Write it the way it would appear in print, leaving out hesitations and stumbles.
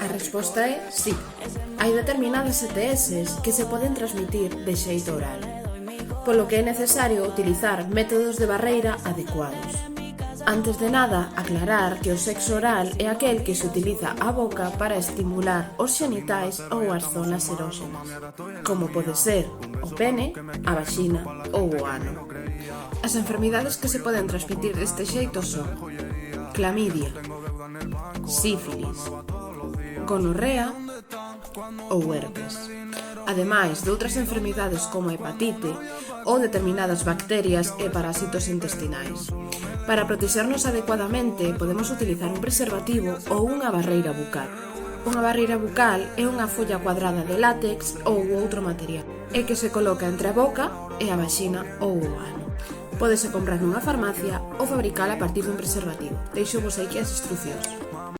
A resposta é sí. Hai determinadas ETS que se poden transmitir de xeito oral, polo que é necesario utilizar métodos de barreira adecuados. Antes de nada, aclarar que o sexo oral é aquel que se utiliza a boca para estimular os xenitais ou as zonas eróxenas, como pode ser o pene, a vaxina ou o ano. As enfermidades que se poden transmitir deste xeito son clamidia, sífilis, gonorrea ou herpes, ademais de outras enfermidades como a hepatite ou determinadas bacterias e parásitos intestinais. Para protexernos adecuadamente, podemos utilizar un preservativo ou unha barreira bucal. Unha barreira bucal é unha folla cuadrada de látex ou outro material e que se coloca entre a boca e a vaxina ou o ano. Pódese comprar nunha farmacia ou fabricala a partir dun preservativo. Deixo vos aquí as instruccións.